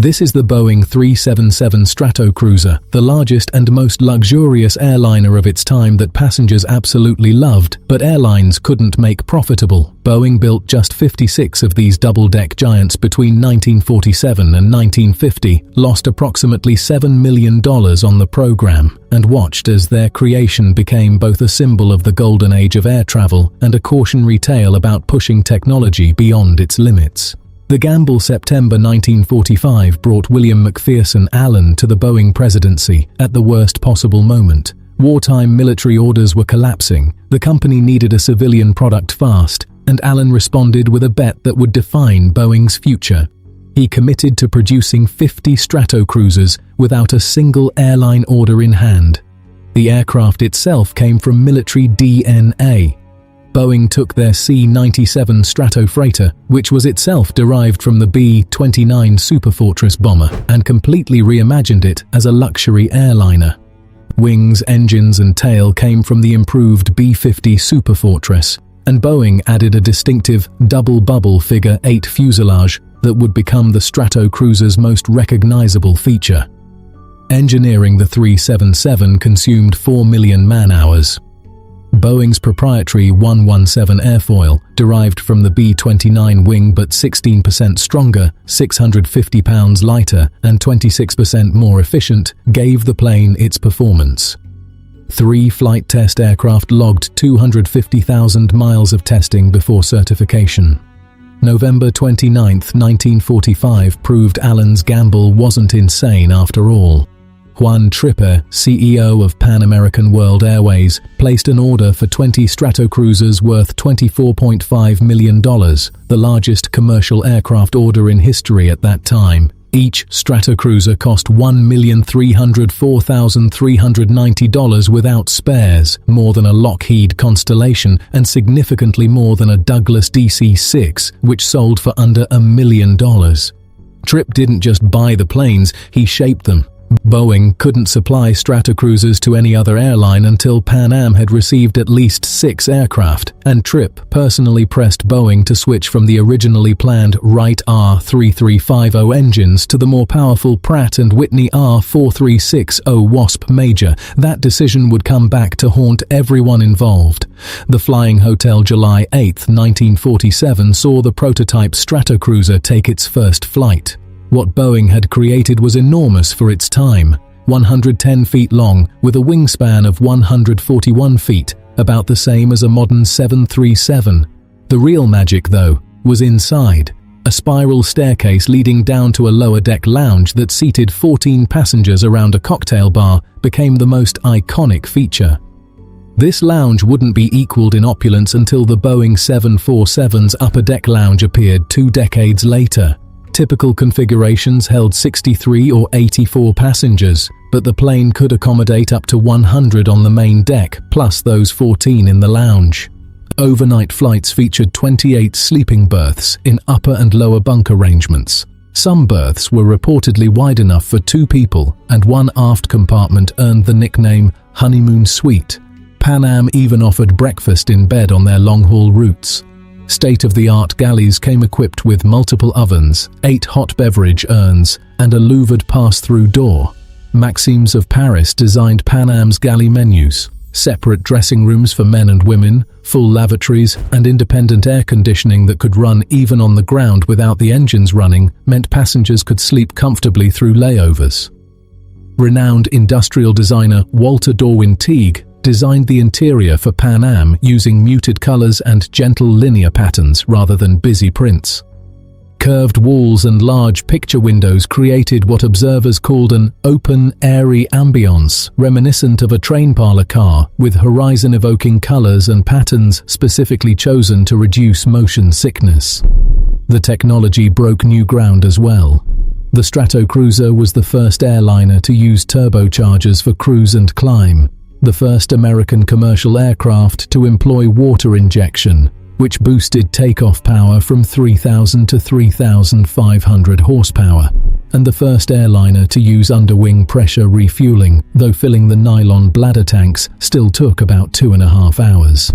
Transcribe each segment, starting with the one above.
This is the Boeing 377 Stratocruiser, the largest and most luxurious airliner of its time that passengers absolutely loved, but airlines couldn't make profitable. Boeing built just 56 of these double-deck giants between 1947 and 1950, lost approximately $7 million on the program, and watched as their creation became both a symbol of the golden age of air travel and a cautionary tale about pushing technology beyond its limits. The gamble September 1945 brought William McPherson Allen to the Boeing presidency at the worst possible moment. Wartime military orders were collapsing, the company needed a civilian product fast, and Allen responded with a bet that would define Boeing's future. He committed to producing 50 Stratocruisers without a single airline order in hand. The aircraft itself came from military DNA. Boeing took their C-97 Stratofreighter, which was itself derived from the B-29 Superfortress bomber, and completely reimagined it as a luxury airliner. Wings, engines, and tail came from the improved B-50 Superfortress, and Boeing added a distinctive double-bubble Figure 8 fuselage that would become the Stratocruiser's most recognizable feature. Engineering the 377 consumed 4 million man-hours. Boeing's proprietary 117 airfoil, derived from the B-29 wing but 16% stronger, 650 pounds lighter, and 26% more efficient, gave the plane its performance. 3 flight test aircraft logged 250,000 miles of testing before certification. November 29, 1945 proved Allen's gamble wasn't insane after all. Juan Trippe, CEO of Pan American World Airways, placed an order for 20 Stratocruisers worth $24.5 million, the largest commercial aircraft order in history at that time. Each Stratocruiser cost $1,304,390 without spares, more than a Lockheed Constellation, and significantly more than a Douglas DC-6, which sold for under $1 million. Trippe didn't just buy the planes, he shaped them. Boeing couldn't supply Stratocruisers to any other airline until Pan Am had received at least 6 aircraft, and Trippe personally pressed Boeing to switch from the originally planned Wright R-4350 engines to the more powerful Pratt Whitney R-4360 Wasp Major. That decision would come back to haunt everyone involved. The Flying Hotel July 8, 1947 saw the prototype Stratocruiser take its first flight. What Boeing had created was enormous for its time, 110 feet long with a wingspan of 141 feet, about the same as a modern 737. The real magic, though, was inside. A spiral staircase leading down to a lower deck lounge that seated 14 passengers around a cocktail bar became the most iconic feature. This lounge wouldn't be equaled in opulence until the Boeing 747's upper deck lounge appeared 2 decades later. Typical configurations held 63 or 84 passengers, but the plane could accommodate up to 100 on the main deck, plus those 14 in the lounge. Overnight flights featured 28 sleeping berths in upper and lower bunk arrangements. Some berths were reportedly wide enough for 2 people, and one aft compartment earned the nickname Honeymoon Suite. Pan Am even offered breakfast in bed on their long-haul routes. State-of-the-art galleys came equipped with multiple ovens, 8 hot beverage urns, and a louvered pass-through door. Maxims of Paris designed Pan Am's galley menus. Separate dressing rooms for men and women, full lavatories, and independent air conditioning that could run even on the ground without the engines running meant passengers could sleep comfortably through layovers. Renowned industrial designer Walter Darwin Teague designed the interior for Pan Am using muted colors and gentle linear patterns rather than busy prints. Curved walls and large picture windows created what observers called an open, airy ambience, reminiscent of a train parlor car, with horizon-evoking colors and patterns specifically chosen to reduce motion sickness. The technology broke new ground as well. The Stratocruiser was the first airliner to use turbochargers for cruise and climb, the first American commercial aircraft to employ water injection, which boosted takeoff power from 3,000 to 3,500 horsepower, and the first airliner to use underwing pressure refueling, though filling the nylon bladder tanks still took about 2.5 hours.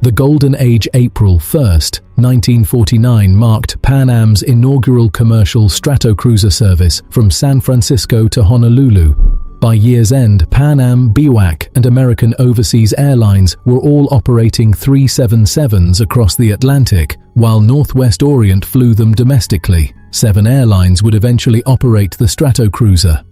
The Golden Age April 1, 1949 marked Pan Am's inaugural commercial Stratocruiser service from San Francisco to Honolulu. By year's end, Pan Am, BWAC, and American Overseas Airlines were all operating 377s across the Atlantic, while Northwest Orient flew them domestically. 7 airlines would eventually operate the Stratocruiser.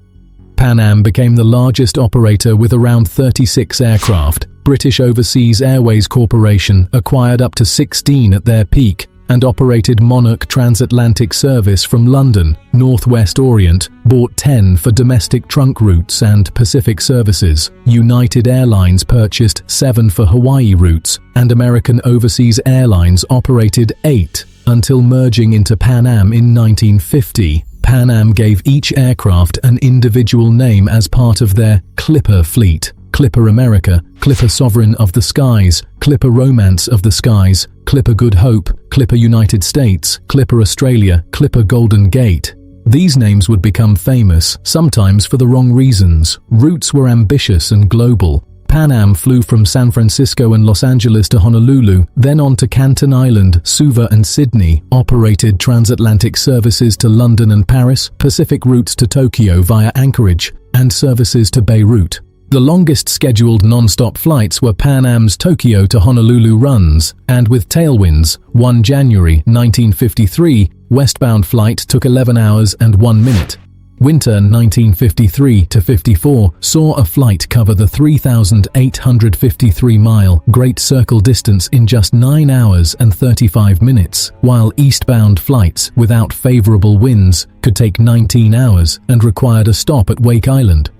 Pan Am became the largest operator with around 36 aircraft. British Overseas Airways Corporation acquired up to 16 at their peak and operated Monarch transatlantic service from London. Northwest Orient bought 10 for domestic trunk routes and Pacific services. United Airlines purchased 7 for Hawaii routes, and American Overseas Airlines operated 8 until merging into Pan Am in 1950. Pan Am gave each aircraft an individual name as part of their Clipper fleet. Clipper America, Clipper Sovereign of the Skies, Clipper Romance of the Skies, Clipper Good Hope, Clipper United States, Clipper Australia, Clipper Golden Gate. These names would become famous, sometimes for the wrong reasons. Routes were ambitious and global. Pan Am flew from San Francisco and Los Angeles to Honolulu, then on to Canton Island, Suva and Sydney, operated transatlantic services to London and Paris, Pacific routes to Tokyo via Anchorage, and services to Beirut. The longest scheduled non-stop flights were Pan Am's Tokyo to Honolulu runs, and with tailwinds, 1 January 1953, westbound flight took 11 hours and 1 minute. Winter 1953-54 saw a flight cover the 3,853-mile Great Circle distance in just 9 hours and 35 minutes, while eastbound flights without favorable winds could take 19 hours and required a stop at Wake Island.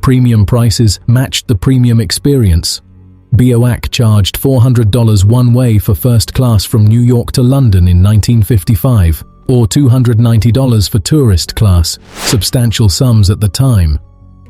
Premium prices matched the premium experience. BOAC charged $400 one way for first class from New York to London in 1955, or $290 for tourist class, substantial sums at the time.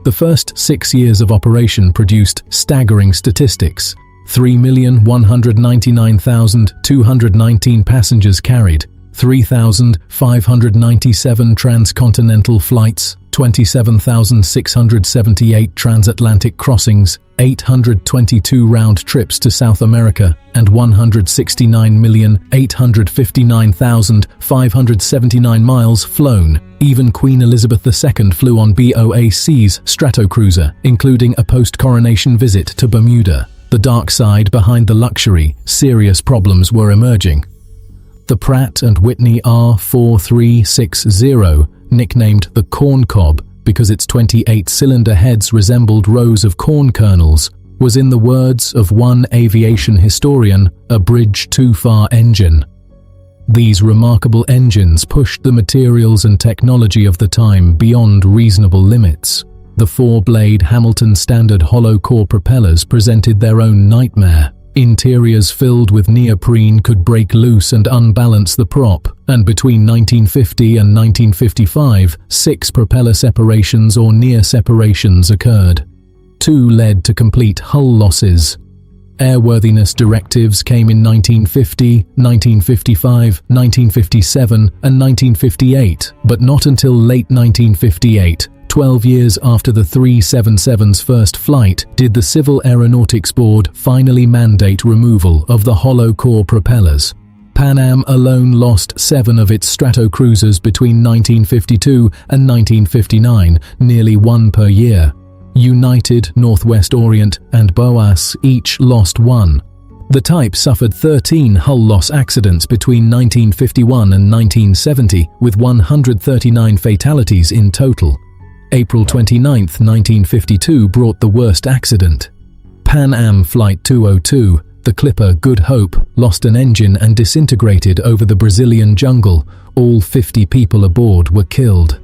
The first 6 years of operation produced staggering statistics. 3,199,219 passengers carried, 3,597 transcontinental flights, 27,678 transatlantic crossings, 822 round trips to South America, and 169,859,579 miles flown. Even Queen Elizabeth II flew on BOAC's Stratocruiser, including a post-coronation visit to Bermuda. The dark side behind the luxury, serious problems were emerging. The Pratt Whitney R-4360, nicknamed the Corncob because its 28-cylinder heads resembled rows of corn kernels, was, in the words of one aviation historian, a bridge-too-far engine. These remarkable engines pushed the materials and technology of the time beyond reasonable limits. The 4-blade Hamilton Standard hollow-core propellers presented their own nightmare. Interiors filled with neoprene could break loose and unbalance the prop, and between 1950 and 1955, 6 propeller separations or near separations occurred. 2 led to complete hull losses. Airworthiness directives came in 1950, 1955, 1957, and 1958, but not until late 1958. 12 years after the 377's first flight, did the Civil Aeronautics Board finally mandate removal of the hollow-core propellers. Pan Am alone lost 7 of its Stratocruisers between 1952 and 1959, nearly 1 per year. United, Northwest Orient, and BOAC each lost 1. The type suffered 13 hull loss accidents between 1951 and 1970, with 139 fatalities in total. April 29, 1952 brought the worst accident. Pan Am Flight 202, the Clipper Good Hope, lost an engine and disintegrated over the Brazilian jungle. All 50 people aboard were killed.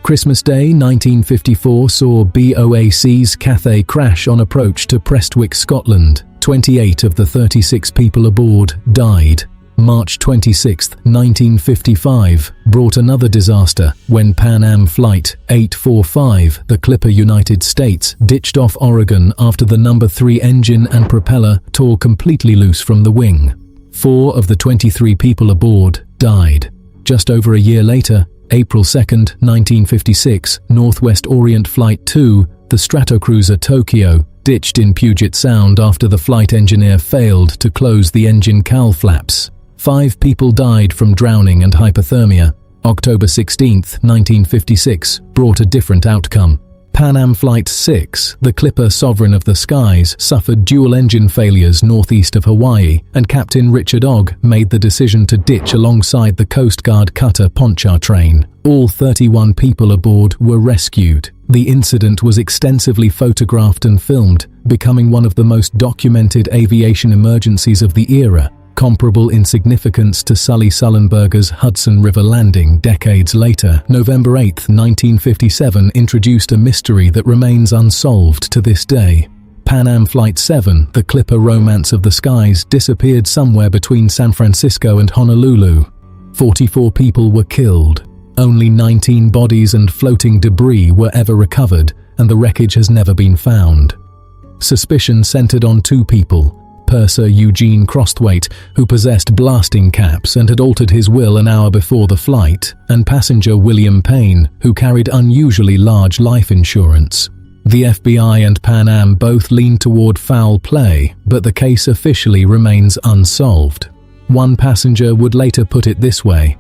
Christmas Day 1954 saw BOAC's Cathay crash on approach to Prestwick, Scotland. 28 of the 36 people aboard died. March 26, 1955, brought another disaster when Pan Am Flight 845, the Clipper United States, ditched off Oregon after the number 3 engine and propeller tore completely loose from the wing. 4 of the 23 people aboard died. Just over a year later, April 2, 1956, Northwest Orient Flight 2, the Stratocruiser Tokyo, ditched in Puget Sound after the flight engineer failed to close the engine cowl flaps. 5 people died from drowning and hypothermia. October 16, 1956, brought a different outcome. Pan Am Flight 6, the Clipper Sovereign of the Skies, suffered dual engine failures northeast of Hawaii, and Captain Richard Ogg made the decision to ditch alongside the Coast Guard cutter Pontchartrain. All 31 people aboard were rescued. The incident was extensively photographed and filmed, becoming one of the most documented aviation emergencies of the era, comparable in significance to Sully Sullenberger's Hudson River landing decades later. November 8, 1957 introduced a mystery that remains unsolved to this day. Pan Am Flight 7, the Clipper Romance of the Skies, disappeared somewhere between San Francisco and Honolulu. 44 people were killed. Only 19 bodies and floating debris were ever recovered, and the wreckage has never been found. Suspicion centered on 2 people: Purser Eugene Crosthwaite, who possessed blasting caps and had altered his will an hour before the flight, and passenger William Payne, who carried unusually large life insurance. The FBI and Pan Am both leaned toward foul play, but the case officially remains unsolved. One passenger would later put it this way: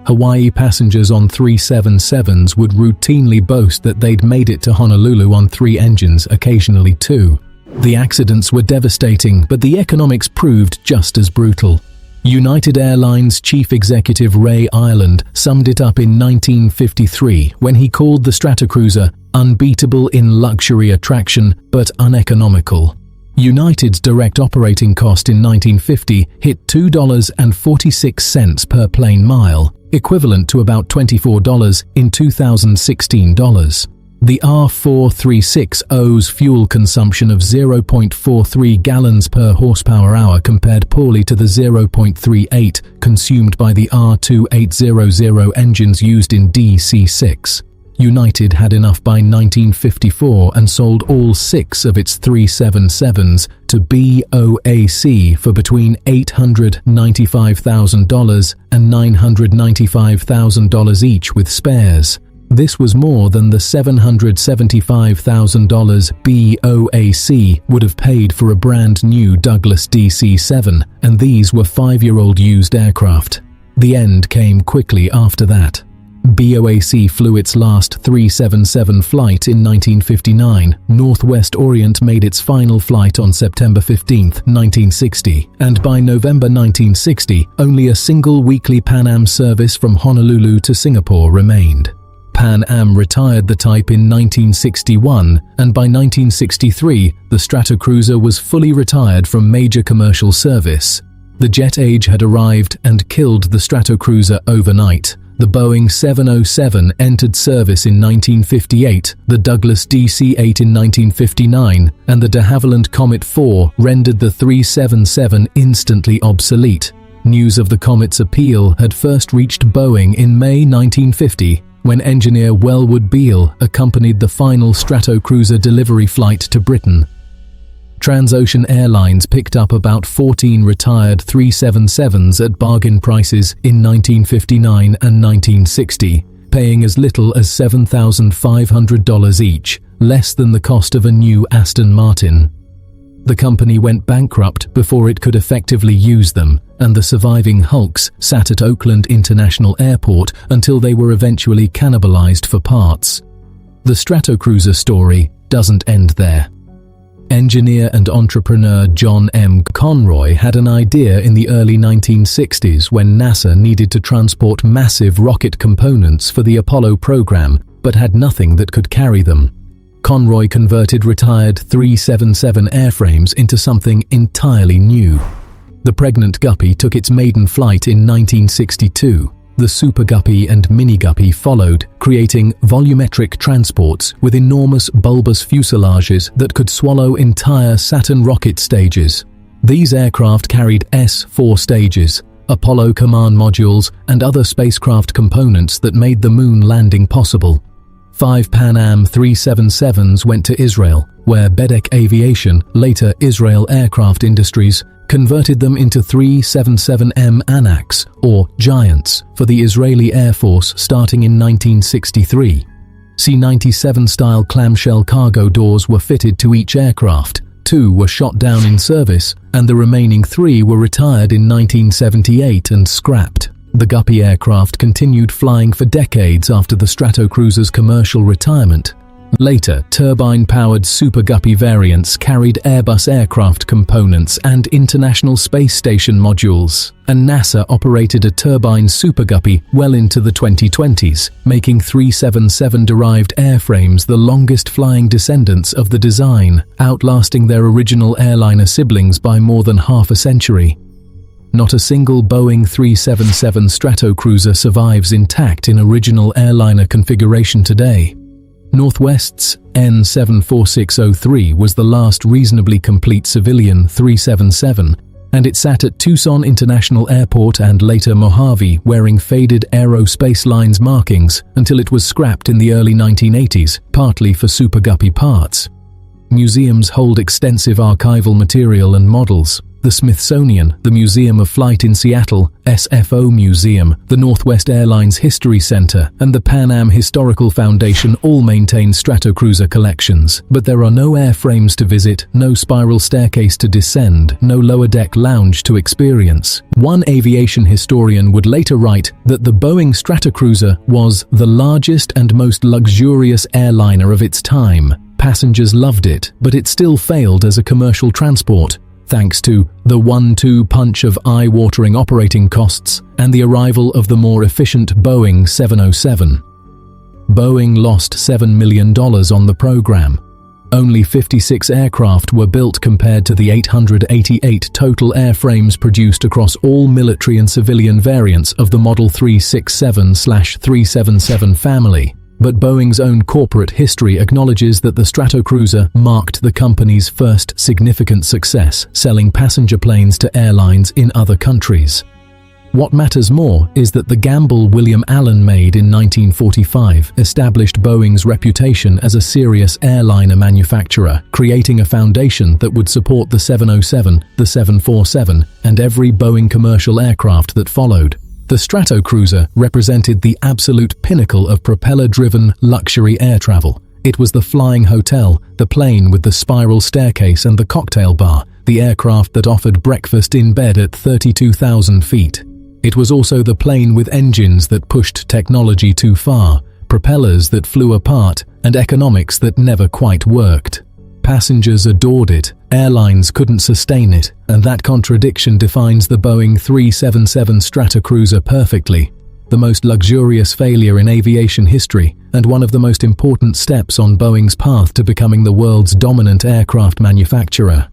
Hawaii passengers on 377s would routinely boast that they'd made it to Honolulu on 3 engines, occasionally 2. The accidents were devastating, but the economics proved just as brutal. United Airlines chief executive Ray Ireland summed it up in 1953 when he called the Stratocruiser unbeatable in luxury attraction but uneconomical. United's direct operating cost in 1950 hit $2.46 per plane mile, equivalent to about $24 in 2016 dollars. The R-4360's fuel consumption of 0.43 gallons per horsepower hour compared poorly to the 0.38 consumed by the R-2800 engines used in DC-6. United had enough by 1954 and sold all 6 of its 377s to BOAC for between $895,000 and $995,000 each with spares. This was more than the $775,000 BOAC would have paid for a brand new Douglas DC-7, and these were 5-year-old used aircraft. The end came quickly after that. BOAC flew its last 377 flight in 1959. Northwest Orient made its final flight on September 15, 1960, and by November 1960, only a single weekly Pan Am service from Honolulu to Singapore remained. Pan Am retired the type in 1961, and by 1963, the Stratocruiser was fully retired from major commercial service. The jet age had arrived and killed the Stratocruiser overnight. The Boeing 707 entered service in 1958, the Douglas DC-8 in 1959, and the de Havilland Comet 4 rendered the 377 instantly obsolete. News of the Comet's appeal had first reached Boeing in May 1950, when engineer Wellwood Beale accompanied the final Stratocruiser delivery flight to Britain. Transocean Airlines picked up about 14 retired 377s at bargain prices in 1959 and 1960, paying as little as $7,500 each, less than the cost of a new Aston Martin. The company went bankrupt before it could effectively use them, and the surviving hulks sat at Oakland International Airport until they were eventually cannibalized for parts. The Stratocruiser story doesn't end there. Engineer and entrepreneur John M. Conroy had an idea in the early 1960s when NASA needed to transport massive rocket components for the Apollo program, but had nothing that could carry them. Conroy converted retired 377 airframes into something entirely new. The pregnant Guppy took its maiden flight in 1962. The Super Guppy and Mini Guppy followed, creating volumetric transports with enormous bulbous fuselages that could swallow entire Saturn rocket stages. These aircraft carried S-4 stages, Apollo command modules, and other spacecraft components that made the moon landing possible. 5 Pan Am 377s went to Israel, where Bedek Aviation, later Israel Aircraft Industries, converted them into 377M Anaks, or Giants, for the Israeli Air Force starting in 1963. C-97-style clamshell cargo doors were fitted to each aircraft. 2 were shot down in service, and the remaining 3 were retired in 1978 and scrapped. The Guppy aircraft continued flying for decades after the Stratocruiser's commercial retirement. Later, turbine-powered Super Guppy variants carried Airbus aircraft components and International Space Station modules, and NASA operated a turbine Super Guppy well into the 2020s, making 377-derived airframes the longest-flying descendants of the design, outlasting their original airliner siblings by more than half a century. Not a single Boeing 377 Stratocruiser survives intact in original airliner configuration today. Northwest's N74603 was the last reasonably complete civilian 377, and it sat at Tucson International Airport and later Mojave wearing faded Aerospace Lines markings until it was scrapped in the early 1980s, partly for Super Guppy parts. Museums hold extensive archival material and models. The Smithsonian, the Museum of Flight in Seattle, SFO Museum, the Northwest Airlines History Center, and the Pan Am Historical Foundation all maintain Stratocruiser collections, but there are no airframes to visit, no spiral staircase to descend, no lower deck lounge to experience. One aviation historian would later write that the Boeing Stratocruiser was the largest and most luxurious airliner of its time. Passengers loved it, but it still failed as a commercial transport, thanks to the 1-2 punch of eye-watering operating costs and the arrival of the more efficient Boeing 707. Boeing lost $7 million on the program. Only 56 aircraft were built compared to the 888 total airframes produced across all military and civilian variants of the Model 367/377 family. But Boeing's own corporate history acknowledges that the Stratocruiser marked the company's first significant success, selling passenger planes to airlines in other countries. What matters more is that the gamble William Allen made in 1945 established Boeing's reputation as a serious airliner manufacturer, creating a foundation that would support the 707, the 747, and every Boeing commercial aircraft that followed. The Stratocruiser represented the absolute pinnacle of propeller-driven luxury air travel. It was the flying hotel, the plane with the spiral staircase and the cocktail bar, the aircraft that offered breakfast in bed at 32,000 feet. It was also the plane with engines that pushed technology too far, propellers that flew apart, and economics that never quite worked. Passengers adored it, airlines couldn't sustain it, and that contradiction defines the Boeing 377 Stratocruiser perfectly. The most luxurious failure in aviation history, and one of the most important steps on Boeing's path to becoming the world's dominant aircraft manufacturer.